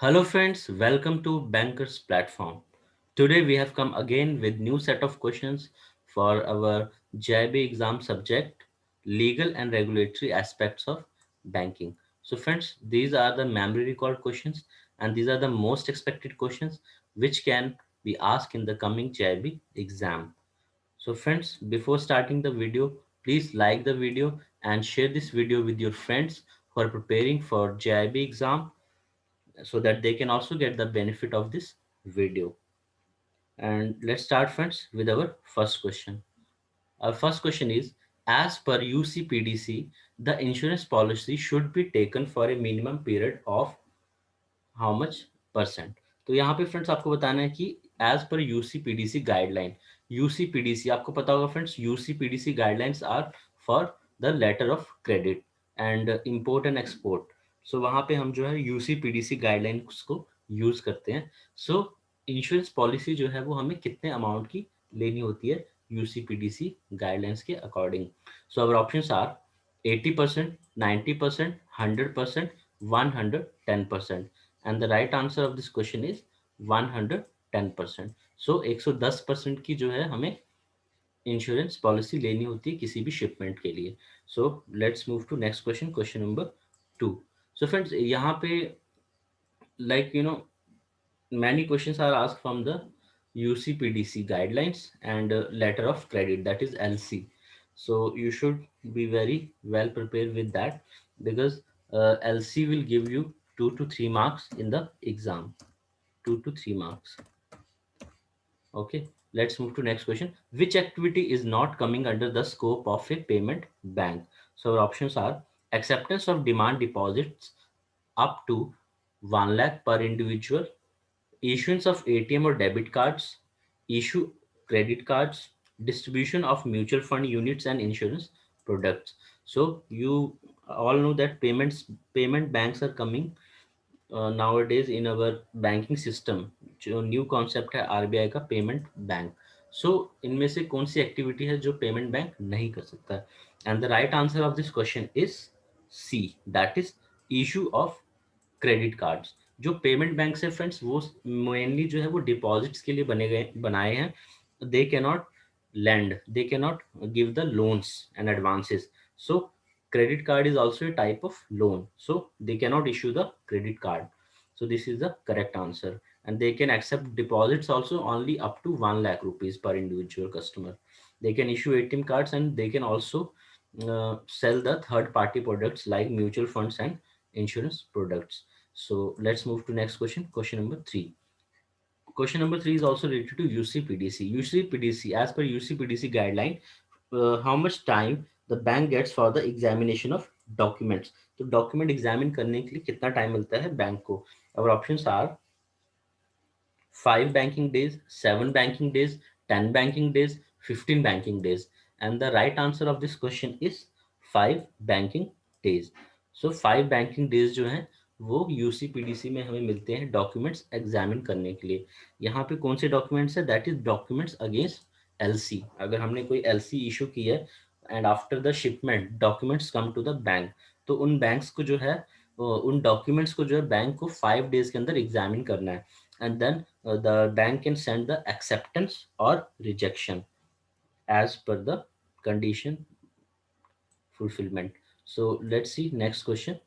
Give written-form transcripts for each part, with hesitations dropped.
Hello friends, welcome to Bankers Platform. Today we have come again with new set of questions for our JIB exam subject, legal and regulatory aspects of banking. So friends, these are the memory recall questions and these are the most expected questions which can be asked in the coming JIB exam. So friends, before starting the video, please like the video and share this video with your friends who are preparing for JIB exam so that they can also get the benefit of this video. And let's start friends with our first question. Our first question is, as per UCPDC, the insurance policy should be taken for a minimum period of how much percent. तो यहाँ पे friends आपको बताना है कि as per यूसीपीडीसी guideline, यूसीपीडीसी आपको पता होगा friends, UCPDC guidelines are for the letter of credit and import and export. So वहाँ पे हम जो है यूसीपीडीसी गाइडलाइंस को यूज करते हैं। सो इंश्योरेंस पॉलिसी जो है वो हमें कितने अमाउंट की लेनी होती है यूसीपीडीसी गाइडलाइंस के according. So our options are 80%, 90%, 100%, 110%। And the right answer of this question is 110%। So 110% की जो है हमें इंश्योरेंस पॉलिसी लेनी होती है किसी भी शिपमेंट के लिए। So let's move to next question, question number 2। So friends यहाँ पे like many questions are asked from the UCPDC guidelines and letter of credit, that is LC. So you should be very well prepared with that because LC will give you 2 to 3 marks in the exam. 2 to 3 marks. Okay, let's move to next question. Which activity is not coming under the scope of a payment bank? So our options are acceptance of demand deposits up to 1 lakh per individual, issuance of ATM or debit cards, issue credit cards, distribution of mutual fund units and insurance products. So you all know that payment banks are coming nowadays in our banking system। जो new concept है RBI का payment bank. सो इनमें से कौन सी activity है जो payment bank नहीं कर सकता? And the right answer of this question is C, that is issue of credit cards. जो पेमेंट बैंक से फ्रेंड्स वो मेनली जो है वो डिपॉजिट्स के लिए बनाए हैं। They can not lend, they cannot give the loans and advances. So credit card is also a type of loan, so they cannot issue the credit card. So this is the correct answer, and they can accept deposits also only up to 1 lakh rupees per individual customer. They can issue ATM cards and they can also sell the third party products like mutual funds and insurance products. So let's move to next question, question number 3. Question number 3 is also related to UCPDC. UCPDC, as per UCPDC guideline, how much time the bank gets for the examination of documents? तो document examine करने के लिए कितना time मिलता है bank को? Our options are 5 banking days, 7 banking days, 10 banking days, 15 banking days. And the right answer of this question is 5 banking days. So 5 banking days जो हैं वो यूसीपीडीसी में हमें मिलते हैं डॉक्यूमेंट्स एग्जामिन करने के लिए। यहाँ पे कौन से डॉक्यूमेंट्स है? That is documents against LC. अगर हमने कोई एलसी इशू की है and after the shipment documents come to the bank, तो उन बैंक्स को जो है उन डॉक्यूमेंट्स को जो है बैंक को 5 डेज के अंदर एग्जामिन करना है। And then the bank can send the acceptance or rejection as per the condition fulfillment. So let's see next question.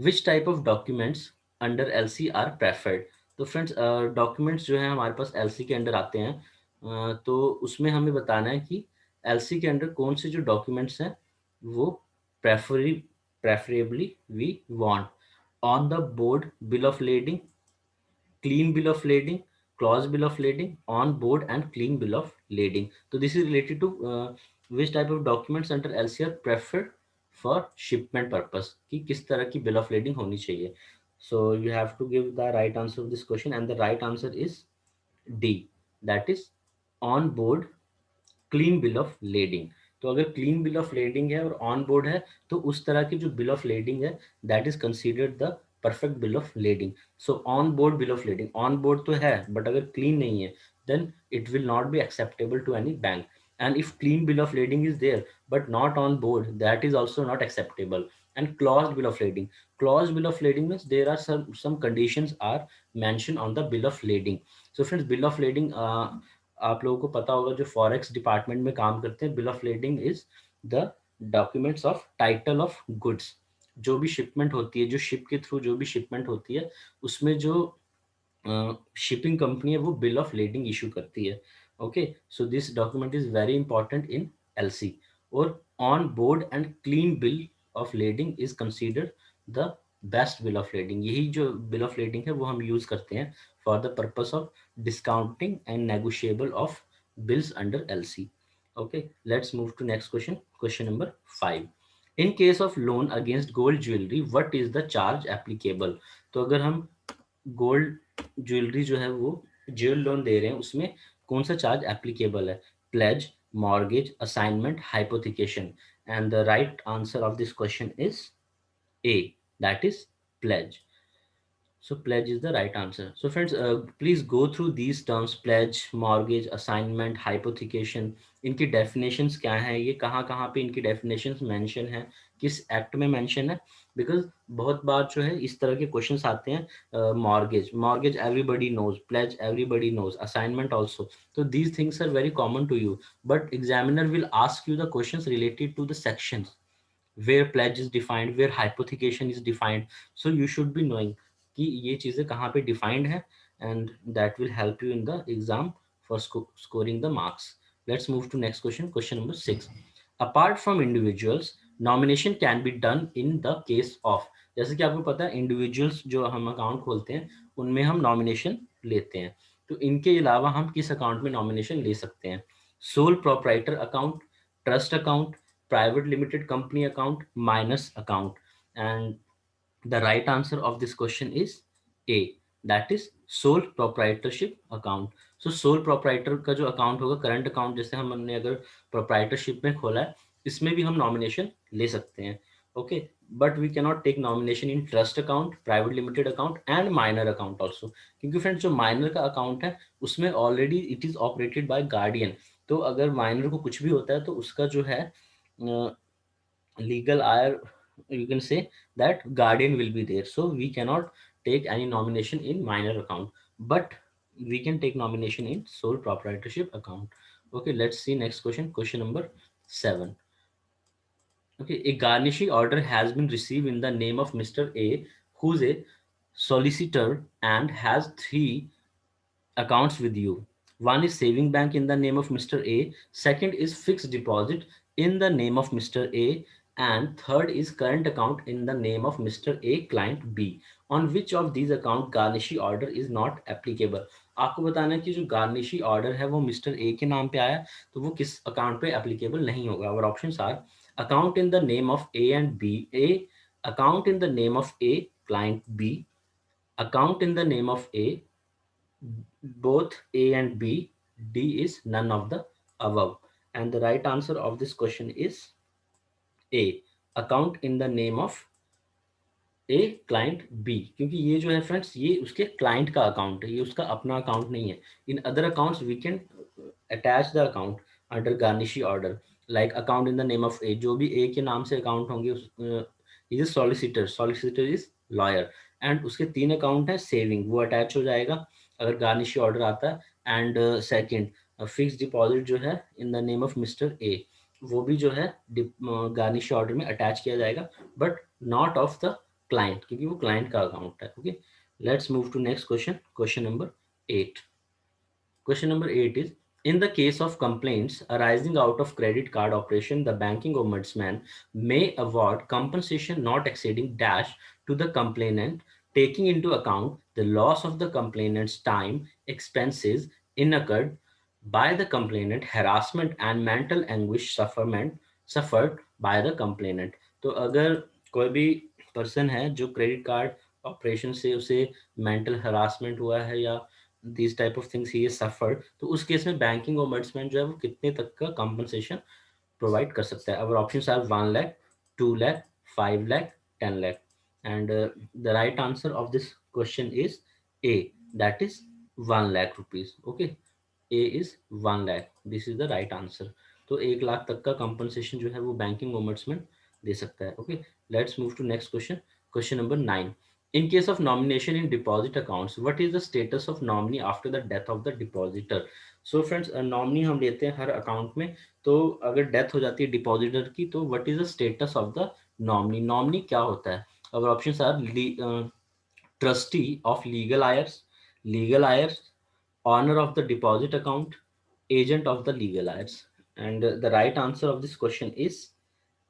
Which type of documents under LC are preferred? तो friends documents जो है हमारे पास LC के under आते हैं, तो उसमें हमें बताना है कि एलसी के अंडर कौन से जो डॉक्यूमेंट्स हैं वो prefer preferably we want. On the board bill of lading, clean bill of lading, clause bill of lading, on board and clean bill of lading. So this is related to which type of documents under LCR preferred for shipment purpose, कि किस तरह की bill of lading होनी चाहिए. So you have to give the right answer of this question, and the right answer is D, that is on board clean bill of lending. तो अगर clean bill of lading है और on board है तो उस तरह की जो बिल ऑफ लेडिंग है that is considered the perfect bill of lading. So on board bill of lading, on board तो है बट अगर क्लीन नहीं है then it will not be acceptable to any bank. And if clean bill of lading is there but not on board, that is also not acceptable. And claused bill of lading. Claused bill of lading means there are some conditions are mentioned on the bill of lading. So friends, bill of lading, आप लोगों को पता होगा जो forex department में काम करते हैं, bill of lading is the documents of title of goods. जो भी शिपमेंट होती है, जो शिप के थ्रू जो भी शिपमेंट होती है, उसमें जो शिपिंग कंपनी है वो बिल ऑफ लेडिंग इशू करती है। Okay, so this document is very important in LC. और on board and clean bill of lading is considered the best bill of lading. यही जो बिल ऑफ लेडिंग है वो हम यूज करते हैं for the purpose of discounting and negotiable of bills under LC. Okay, let's move to next question. Question number 5. In case of loan against gold jewelry, what is the charge applicable? तो अगर हम gold jewellery जो है वो jewel loan दे रहे हैं, उसमें कौन सा चार्ज एप्लीकेबल है? Pledge, mortgage, assignment, hypothecation. And the right answer of this question is A, that is pledge. So pledge is the right answer. So friends, please go through these terms: pledge, mortgage, assignment, hypothecation. इनकी definitions क्या है, ये कहाँ कहाँ पे इनकी definitions mention है, किस एक्ट में mention है? Because बहुत बार जो है इस तरह के questions आते हैं, mortgage everybody knows, pledge everybody knows, assignment also. So these things are very common to you, but examiner will ask you the questions related to the sections where pledge is defined, where hypothecation is defined. So you should be knowing कि ये चीजें कहाँ पे defined है, and that will help you in the exam for scoring the marks. Let's move to next question. Question number 6. Apart from individuals, nomination can be done in the case of. जैसे कि आपको पता है individuals जो हम account खोलते हैं उनमें हम नॉमिनेशन लेते हैं, तो इनके अलावा हम किस अकाउंट में नॉमिनेशन ले सकते हैं? Sole proprietor account, trust account, private limited company account, minus account. And the right answer of this question is A, that is sole proprietorship account. So sole proprietor का जो account होगा, current account जैसे हमने अगर proprietorship में खोला है, इसमें भी हम nomination ले सकते हैं. Okay, but we cannot take nomination in trust account, private limited account and minor account also. क्योंकि फ्रेंड्स जो minor का account है उसमें already it is operated by guardian. तो अगर minor को कुछ भी होता है तो उसका जो है legal ire, you can say that guardian will be there, so we cannot take any nomination in minor account, but we can take nomination in sole proprietorship account. Okay, let's see next question. Question number 7. Okay, a garnishee order has been received in the name of Mr. A, who's a solicitor and has 3 accounts with you. One is saving bank in the name of Mr. A, second is fixed deposit in the name of Mr. A, and third is current account in the name of Mr. A client B. On which of these account garnishee order is not applicable? आपको बताना है कि जो garnishee order है वो Mr. A के नाम पे आया तो वो किस account पे applicable नहीं होगा. Our options are account in the name of A and B, A, account in the name of A client B, account in the name of A, both A and B, D is none of the above. And the right answer of this question is A, account in the name of a client B, क्योंकि ये जो है friends ये उसके client का account है, ये उसका अपना अकाउंट नहीं है. In other accounts we can attach the account under garnishee order, like account in the name of A, जो भी ए के नाम से अकाउंट होंगे is a solicitor, solicitor is lawyer, and उसके 3 अकाउंट है सेविंग, वो अटैच हो जाएगा अगर गार्निशी ऑर्डर आता है. एंड सेकेंड फिक्स डिपॉजिट जो है इन the name of mister A, वो भी जो है गार्निशी ऑर्डर में अटैच किया जाएगा, but not of the client, क्योंकि वो क्लाइंट का अकाउंट है. Okay, let's move to next question. Question number 8. Question number 8 is, in the case of complaints arising out of credit card operation, the banking ombudsman may award compensation not exceeding dash to the complainant, taking into account the loss of the complainant's time, expenses incurred by the complainant, harassment and mental anguish suffered by the complainant. तो अगर कोई भी person है जो credit card operation से उसे mental harassment हुआ है या this type of things he suffered, तो उस केस में बैंकिंग ओम्बड्समैन जो है वो कितने तक का कंपनसेशन प्रोवाइड कर सकता है? Our options are 1 lakh, 2 lakh, 5 lakh, 10 lakh. And the right answer of this question is A, that is 1 lakh rupees. Okay, A is 1 lakh, this is the right answer. तो 1 लाख तक का कंपनसेशन जो है वो बैंकिंग ओम्बड्समैन दे सकता है। Okay, let's move to next question. Question number 9, in case of nomination in deposit accounts what is the status of nominee after the death of the depositor. So friends, nominee हम लेते हैं हर account में, तो अगर death हो जाती है depositor की तो what is the status of the nominee. Nominee क्या होता है? Our options are trustee of legal heirs, owner of the deposit account, agent of the legal heirs. And the right answer of this question is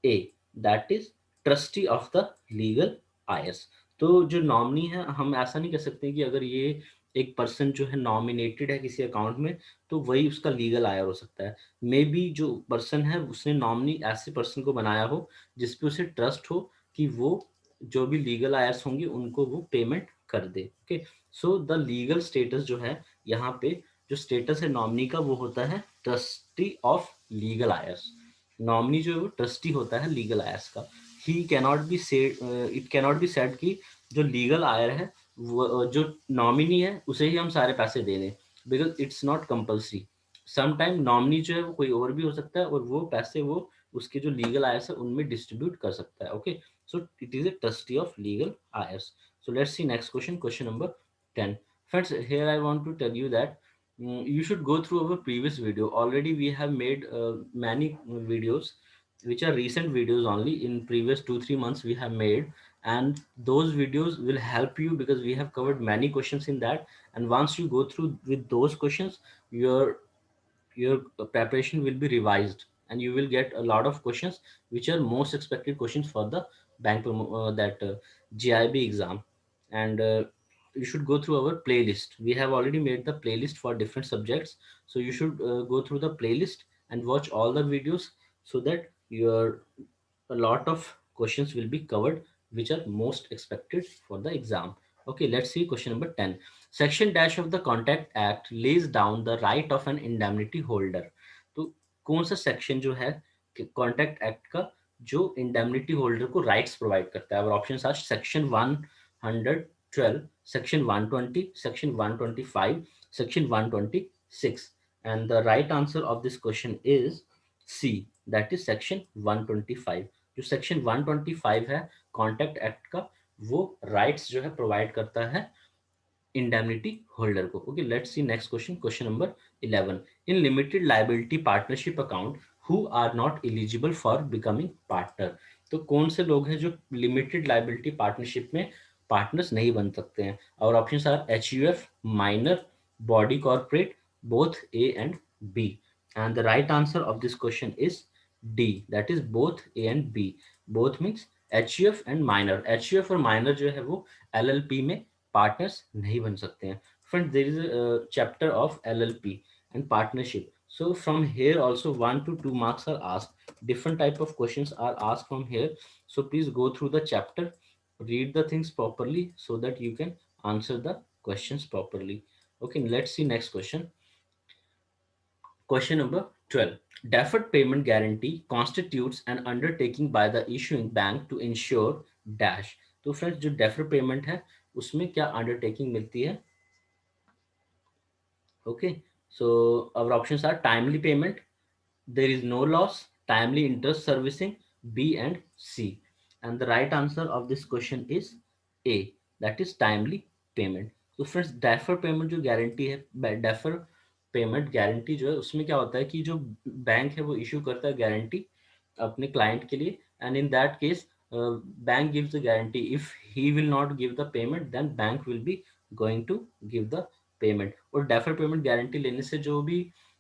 A, that is trustee of the legal heirs. तो जो nominee है, हम ऐसा नहीं कह सकते कि अगर ये एक पर्सन जो है नॉमिनेटेड है किसी अकाउंट में तो वही उसका लीगल आयर हो सकता है। मे बी जो पर्सन है उसने नॉमिनी ऐसे पर्सन को बनाया हो जिसपे उसे ट्रस्ट हो कि वो जो भी लीगल आयर्स होंगे उनको वो पेमेंट कर दे। Okay, so the legal status जो है यहाँ पे, जो स्टेटस है नॉमिनी का वो होता है trustee of legal Aires. Nominee जो है वो ट्रस्टी होता है लीगल आयर्स का। ही cannot be said, it cannot be said कि जो लीगल आयर है वो जो नॉमिनी है उसे ही हम सारे पैसे दे दें, because it's not compulsory. Sometime nominee जो है वो कोई और भी हो सकता है और वो पैसे वो उसके जो लीगल आयर्स है उनमें डिस्ट्रीब्यूट कर सकता है। Okay, so it is a trustee of legal heirs. So let's see next question, question number 10. Friends, here I want to tell you that you should go through our previous video. Already we have made many videos which are recent videos only. In previous 2-3 months we have made, and those videos will help you because we have covered many questions in that. And once you go through with those questions, your preparation will be revised and you will get a lot of questions which are most expected questions for the that GIB exam. And you should go through our playlist. We have already made the playlist for different subjects, so you should go through the playlist and watch all the videos so that your a lot of questions will be covered which are most expected for the exam. Okay, let's see question number 10. Section dash of the Contact Act lays down the right of an indemnity holder. तो कौन सा section जो है contract act का जो indemnity holder को rights provide करता है? और option are section 112, section 120, section 125, section 126, and the right answer of this question is C, that is section 125। जो सेक्शन 125 है कॉन्ट्रैक्ट एक्ट का, वो राइट्स जो है प्रोवाइड करता है इंडेमनिटी होल्डर को। Okay, let's see next question, question number 11। In limited liability partnership account who are not eligible for becoming partner. तो कौन से लोग हैं जो लिमिटेड लाइबिलिटी पार्टनरशिप में पार्टनर्स नहीं बन सकते हैं? और option are H U F, minor, body corporate, both A and B. And the right answer of this question is D, that is both A and B. Both means H U F and minor. H U F और minor जो है वो L L P में partners नहीं बन सकते हैं। Friends, there is a chapter of LLP and partnership, so from here also 1 to 2 marks are asked. Different type of questions are asked from here, so please go through the chapter, read the things properly so that you can answer the questions properly. Okay, let's see next question. Question number 12. Deferred payment guarantee constitutes an undertaking by the issuing bank to ensure dash. तो friends, जो defer payment है उसमें क्या undertaking मिलती है? Okay, so our options are timely payment, there is no loss, timely interest servicing, B and C. And the right answer of this question is A, that is timely payment. So friends, defer payment जो guarantee है, defer payment guarantee जो है उसमें क्या होता है कि जो बैंक है वो इशू करता है गारंटी अपने क्लाइंट के लिए, and in that case bank gives the guarantee. If he will not give the payment then bank will be going to give the payment. और डेफर पेमेंट गारंटी लेने से जो भी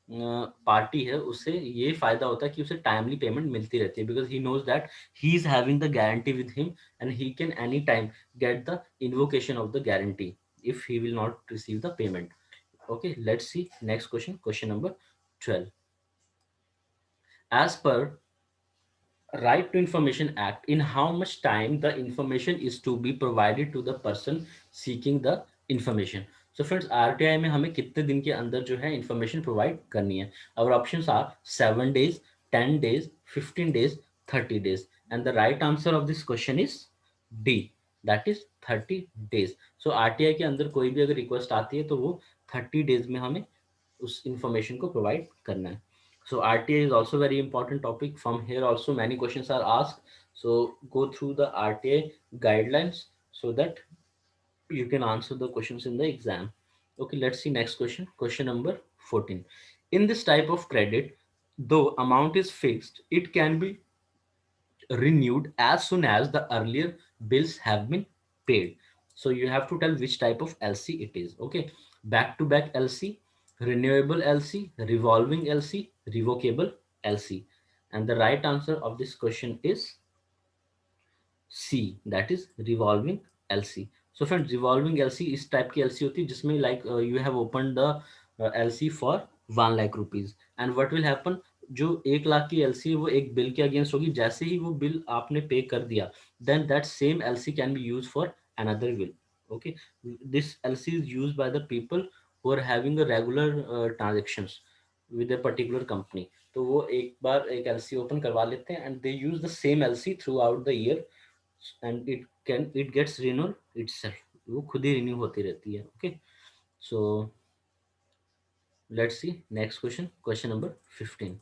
पार्टी है उसे ये फायदा होता है कि उसे टाइमली पेमेंट मिलती रहती है, because he knows that he is having the guarantee with him and he can any time get the invocation of the guarantee if he will not receive the payment. Okay, let's see next question, question number 12. As per right to information act, in how much time the information is to be provided to the person seeking the information? So friends, RTI में हमें कितने दिन के अंदर जो है information provide करनी है? Our options are 7 days, 10 days, 15 days, 30 days, and the right answer of this question is D, that is 30 days. So RTI के अंदर कोई भी अगर request आती है तो वो 30 days में हमें उस information को provide करना है. So RTA is also very important topic. From here also many questions are asked. So go through the RTA guidelines so that you can answer the questions in the exam. Okay, let's see next question. Question number 14. In this type of credit, though amount is fixed, it can be renewed as soon as the earlier bills have been paid. So you have to tell which type of LC it is. Okay, back to back LC, renewable LC, revolving LC, revocable LC. And the right answer of this question is C, that is revolving LC. So friends, revolving LC इस type की LC होती है जिसमें like you have opened the LC for 1 lakh rupees and what will happen, जो 1 लाख की LC है वो एक बिल के अगेंस्ट होगी, जैसे ही वो बिल आपने पे कर दिया then that same LC can be used for another bill. Okay, this LC is used by the people who are having a regular transactions with a particular company. तो वो एक बार एक LC ओपन करवा लेते हैं and they use the same LC throughout the year and it gets renewed itself. वो खुद ही renew होती रहती है. Okay, so let's see next question. Question number 15.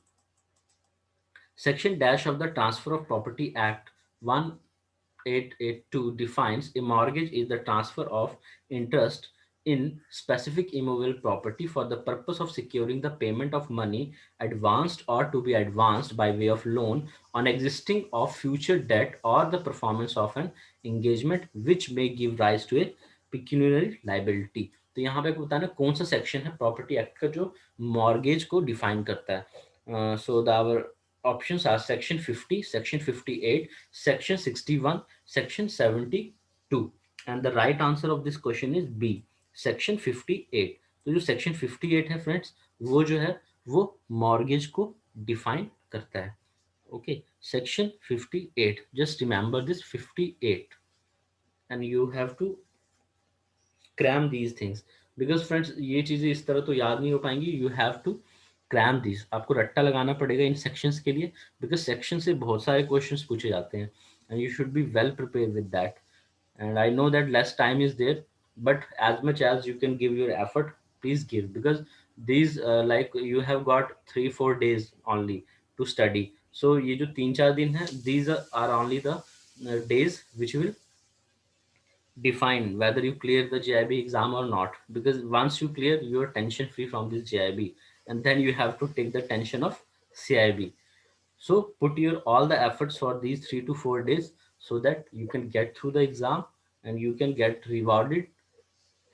Section dash of the Transfer of Property Act 1882 defines a mortgage is the transfer of interest in specific immovable property for the purpose of securing the payment of money advanced or to be advanced by way of loan on existing of future debt or the performance of an engagement which may give rise to a pecuniary liability. तो यहाँ पे बताना कौन सा section है property act का जो mortgage को डिफाइन करता है. So the options are section 50, section 58, section 61, section 72. And the right answer of this question is B, section 58. तो जो section 58 है फ्रेंड्स, वो जो है वो मॉर्गेज को डिफाइन करता है. Okay, section 58, just remember this 58 and you have to cram these things because friends ये चीज़ें इस तरह तो याद नहीं हो पाएंगी. You have to cram these, आपको रट्टा लगाना पड़ेगा इन सेक्शंस के लिए बिकॉज सेक्शन से बहुत सारे क्वेश्चंस पूछे जाते हैं and you should be well prepare with that. And I know that less time is there, but as much as you can give your effort, please give, because these like you have got 3-4 days only to study. So ये जो 3-4 दिन है, these are only the days which will define whether you clear the JIB exam or not, because once you clear, you're tension free from this JIB and then you have to take the tension of CIB. So put your all the efforts for these 3 to 4 days so that you can get through the exam and you can get rewarded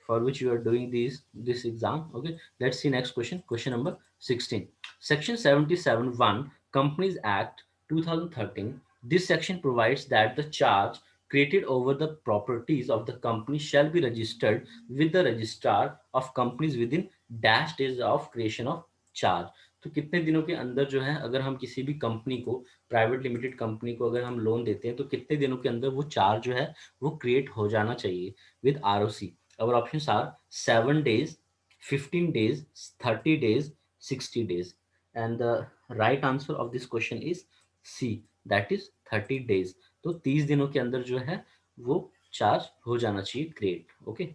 for which you are doing this exam. Okay, let's see next question. Question number 16. Section 77(1) Companies Act 2013. This section provides that the charge created over the properties of the company shall be registered with the registrar of companies within dash days of creation of charge. तो कितने दिनों के अंदर जो है अगर हम किसी भी कंपनी को, प्राइवेट लिमिटेड कंपनी को अगर हम लोन देते हैं तो कितने दिनों के अंदर वो चार्ज जो है वो क्रिएट हो जाना चाहिए with ROC. Our options are 7 days, 15 days, 30 days, 60 days. And the right answer of this question is C, that is 30 days. तो 30 दिनों के अंदर जो है वो चार्ज हो जाना चाहिए create. Okay,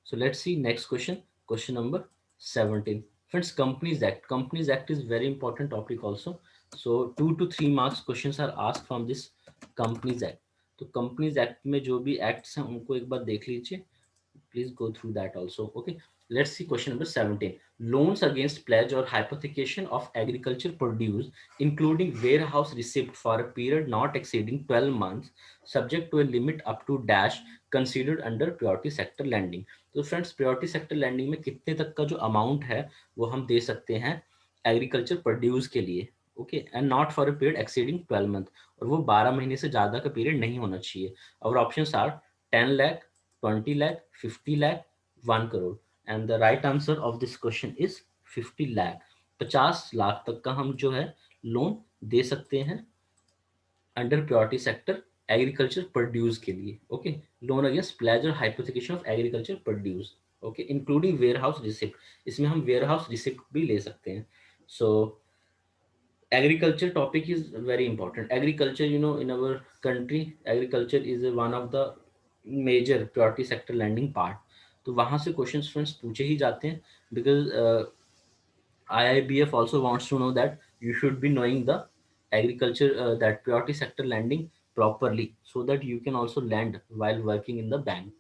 so let's see next question. Question number 17. Friends, Companies Act is very important topic also. So 2 to 3 marks questions are asked from this Companies Act. तो Companies Act में जो भी acts हैं उनको एक बार देख लीजिए. Please go through that also. Okay, let's see question number 17. Loans against pledge or hypothecation of agriculture produce, including warehouse receipt for a period not exceeding 12 months, subject to a limit up to dash, considered under priority sector lending. तो friends priority sector lending में कितने तक का जो amount है वो हम दे सकते हैं एग्रीकल्चर प्रोड्यूस के लिए. Okay, and not for a period exceeding 12 month, और वो 12 महीने से ज़्यादा का पीरियड नहीं होना चाहिए. और option are 10 lakh, 20 lakh, 50 lakh, 1 crore. And the right answer of this question is 50 lakh. 50 lakh तक का हम जो है लोन दे सकते हैं under priority sector agriculture produce के लिए. ओके, लोन अगेंस्ट प्लेज और hypothecation of agriculture produce. Okay, including warehouse receipt, इसमें हम वेयर हाउस रिसिप्ट भी ले सकते हैं. सो agriculture topic is very important. Agriculture, in our country, agriculture is one of the major priority sector lending part. तो वहाँ से questions friends पूछे ही जाते हैं because IIBF also wants to know that you should be knowing the agriculture, that priority sector lending properly, so that you can also lend while working in the bank.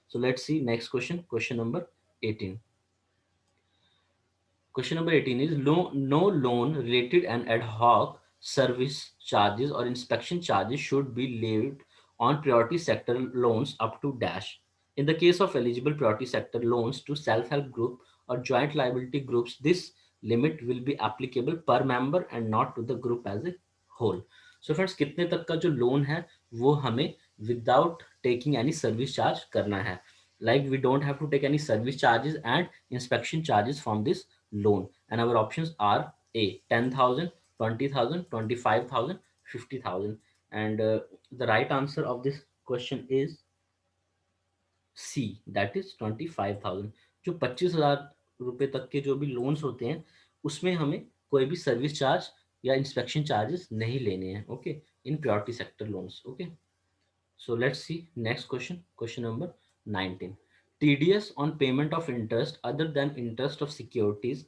So let's see next question, question number 18. Question number 18 is no loan related and ad hoc service charges or inspection charges should be levied on priority sector loans up to dash. In the case of eligible priority sector loans to self-help group or joint liability groups, this limit will be applicable per member and not to the group as a whole. So friends, कितने तक का जो loan है वो हमें without taking any service charge करना है. Like we don't have to take any service charges and inspection charges from this loan, and our options are A 10,000, 20,000, 25,000, 50,000. And the right answer of this question is C, that is 25,000. जो 25,000 रुपये तक के जो भी loans होते हैं उसमें हमें कोई भी सर्विस चार्ज या इंस्पेक्शन चार्जेस नहीं लेने हैं. Okay, in purity sector loans. Okay, so let's see next question, question number 19. TDS on payment of interest other than interest of securities,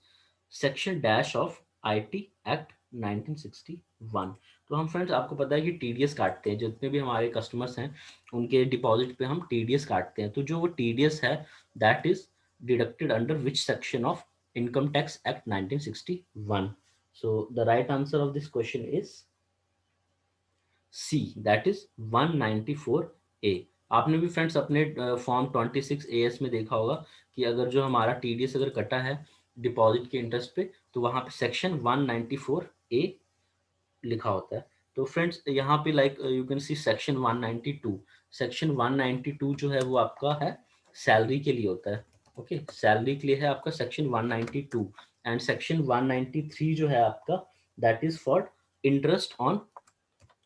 section dash of IT Act 1961. तो हम friends आपको पता है कि TDS काटते हैं, जितने भी हमारे कस्टमर्स हैं उनके डिपॉजिट पे हम टीडीएस काटते हैं. तो जो वो टीडीएस है that is deducted under which section of income tax act 1961. So the right answer of this question is C, that is 194 A. आपने भी फ्रेंड्स अपने फॉर्म 26 AS में देखा होगा कि अगर जो हमारा टीडीएस अगर कटा है डिपॉजिट के इंटरेस्ट पे तो वहां पे सेक्शन 194 ए लिखा होता है. तो फ्रेंड्स यहाँ पे like you can see section 192. Section 192 जो है वो आपका है सैलरी के लिए होता है. ओके, सैलरी के लिए है आपका सेक्शन 192. एंड सेक्शन 193 जो है आपका that is for interest on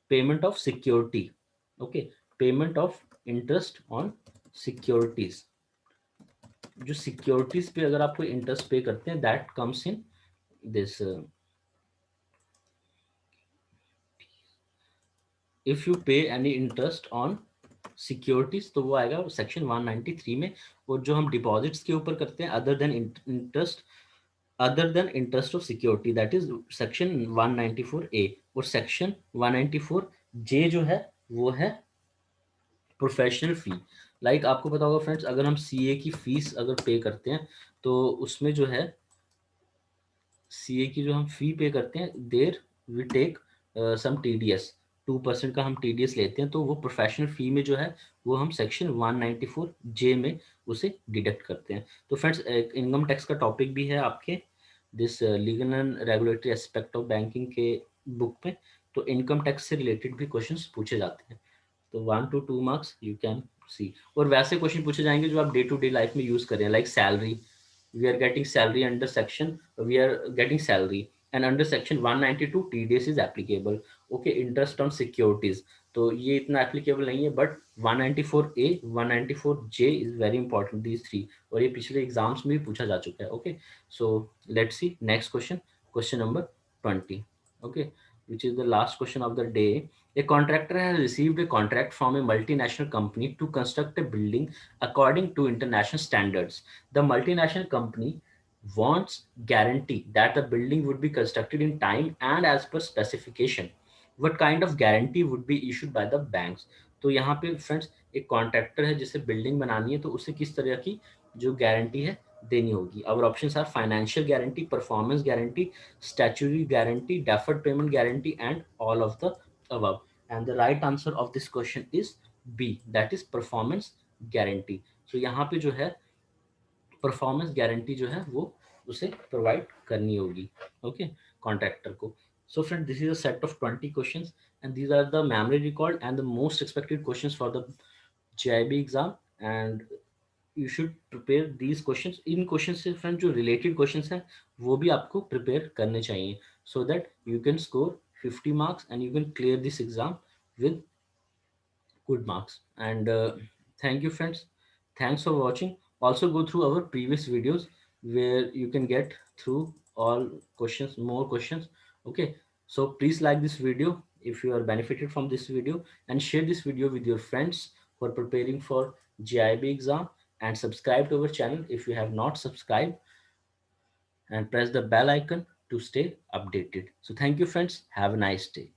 payment of security. Okay, payment of interest on securities. जो सिक्योरिटीज पे अगर आप कोई इंटरेस्ट पे करते हैं that comes in this. If you पे एनी इंटरेस्ट ऑन सिक्योरिटीज तो वो आएगा सेक्शन 193 में. और जो हम डिपॉजिट्स के ऊपर करते हैं other than interest, other than interest of security, that is section 194 ए. और सेक्शन 194 जे जो है वो है प्रोफेशनल फी. लाइक आपको पता होगा फ्रेंड्स, अगर हम सीए की फीस अगर पे करते हैं तो उसमें जो है सीए की जो हम फी पे करते हैं there we take some TDS. 2% का हम टीडीएस लेते हैं, तो वो प्रोफेशनल फी में जो है वो हम सेक्शन 194 जे में उसे डिडक्ट करते हैं. तो फ्रेंड्स इनकम टैक्स का टॉपिक भी है आपके this legal and regulatory aspect of banking के बुक में. तो इनकम टैक्स से रिलेटेड भी क्वेश्चंस पूछे जाते हैं. तो 1 to 2 मार्क्स यू कैन सी. और वैसे क्वेश्चन पूछे जाएंगे जो आप डे टू डे लाइफ में यूज करें, like salary. We are getting salary under section, we are getting salary, and under section 192 TDS is applicable. Okay, interest on securities तो ये इतना एप्लीकेबल नहीं है, but 194A 194J is very important, these three. और ये पिछले exams में भी पूछा जा चुका है. Okay, so let's see next question, question number 20. Okay, which is the last question of the day. A contractor has received a contract from a multinational company to construct a building according to international standards. The multinational company wants guarantee that the building would be constructed in time and as per specification. What kind of guarantee would be issued by the banks? तो यहाँ पे friends एक contractor है जिसे building बनानी है, तो उसे किस तरह की जो गारंटी है देनी होगी. Our options are financial guarantee, performance guarantee, statutory guarantee, deferred payment guarantee, and all of the above. And the right answer of this question is B, that is performance guarantee. So यहाँ पे जो है performance guarantee जो है वो उसे provide करनी होगी. ओके, कॉन्ट्रैक्टर को. So friend this is a set of 20 questions and these are the memory record and the most expected questions for the JIB exam. And you should prepare these questions. इन question से friend जो related questions हैं वो भी आपको prepare करने चाहिए, so that you can score 50 marks and you can clear this exam with good marks. And thank you friends, thanks for watching. Also go through our previous videos where you can get through all questions, more questions. Okay, so please like this video if you are benefited from this video, and share this video with your friends who are preparing for GIB exam, and subscribe to our channel if you have not subscribed, and press the bell icon to stay updated. So thank you friends. Have a nice day.